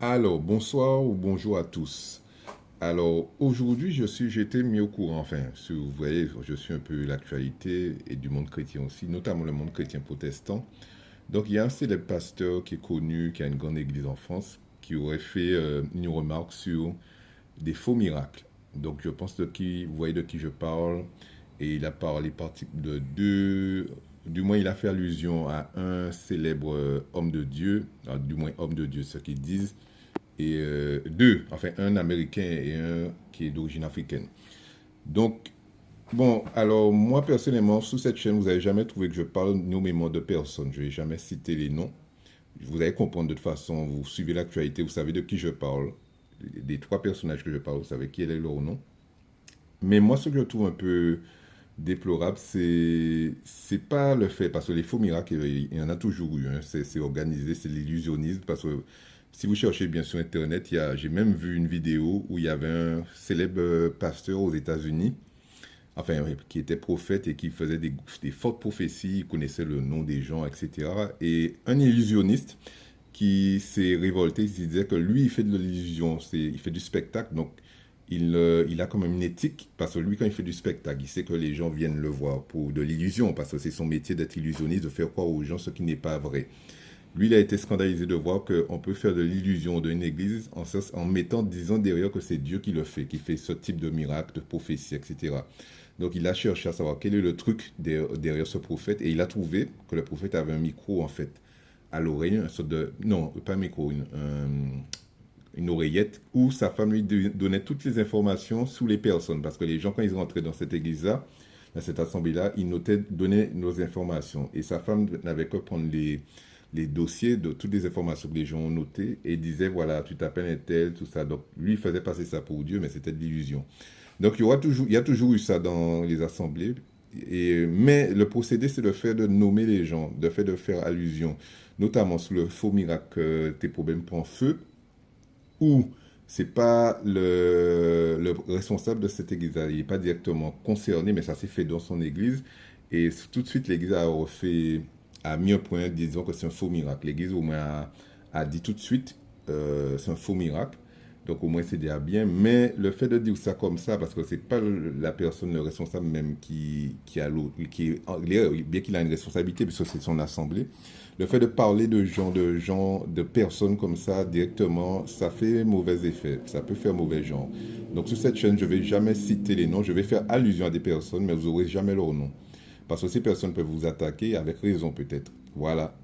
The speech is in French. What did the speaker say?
Alors, bonsoir ou bonjour à tous. Alors, aujourd'hui, j'étais mis au courant, enfin, si vous voyez, je suis un peu l'actualité et du monde chrétien aussi, notamment le monde chrétien protestant. Donc, il y a un célèbre pasteur qui est connu, qui a une grande église en France, qui aurait fait une remarque sur des faux miracles. Donc, je pense vous voyez de qui je parle, et il a parlé de deux, du moins il a fait allusion à un célèbre homme de Dieu, du moins homme de Dieu, ce qu'ils disent, et deux, enfin un américain et un qui est d'origine africaine. Donc, bon, alors moi personnellement, sous cette chaîne, vous n'avez jamais trouvé que je parle nommément de personnes. Je n'ai jamais cité les noms. Vous allez comprendre de toute façon, vous suivez l'actualité, vous savez de qui je parle. Des trois personnages que je parle, vous savez quel est leur nom. Mais moi, ce que je trouve un peu déplorable, c'est pas le fait, parce que les faux miracles, il y en a toujours eu, hein. C'est organisé, c'est l'illusionnisme, parce que si vous cherchez bien sur Internet, j'ai même vu une vidéo où il y avait un célèbre pasteur aux États-Unis, enfin, qui était prophète et qui faisait des fortes prophéties, il connaissait le nom des gens, etc. Et un illusionniste qui s'est révolté, il disait que lui, il fait de l'illusion, il fait du spectacle, donc il a quand même une éthique, parce que lui, quand il fait du spectacle, il sait que les gens viennent le voir pour de l'illusion, parce que c'est son métier d'être illusionniste, de faire croire aux gens ce qui n'est pas vrai. Lui, il a été scandalisé de voir qu'on peut faire de l'illusion d'une église en mettant, disons, derrière que c'est Dieu qui fait ce type de miracle, de prophétie, etc. Donc, il a cherché à savoir quel est le truc derrière ce prophète, et il a trouvé que le prophète avait un micro, en fait, à l'oreille, une sorte de... Non, pas un micro, une oreillette, où sa femme lui donnait toutes les informations sur les personnes. Parce que les gens, quand ils rentraient dans cette église-là, dans cette assemblée-là, ils donnaient nos informations. Et sa femme n'avait que prendre les dossiers de toutes les informations que les gens ont notées et disait, voilà, tu t'appelles un tel, tout ça. Donc, lui, il faisait passer ça pour Dieu, mais c'était de l'illusion. Donc, il y a toujours eu ça dans les assemblées. Mais le procédé, c'est le fait de nommer les gens, le fait de faire allusion, notamment sur le faux miracle tes problèmes prennent feu, où c'est pas le responsable de cette église, il n'est pas directement concerné, mais ça s'est fait dans son église. Et tout de suite, l'église a mis un point disant que c'est un faux miracle. L'église au moins a dit tout de suite c'est un faux miracle. Donc au moins c'est déjà bien. Mais le fait de dire ça comme ça, parce que c'est pas la personne, le responsable même qui a l'autre, bien qu'il a une responsabilité, puisque c'est son assemblée, le fait de parler de personnes comme ça directement, ça fait mauvais effet. Ça peut faire mauvais genre. Donc sur cette chaîne, je vais jamais citer les noms. Je vais faire allusion à des personnes, mais vous n'aurez jamais leur nom. Parce que ces personnes peuvent vous attaquer avec raison peut-être. Voilà.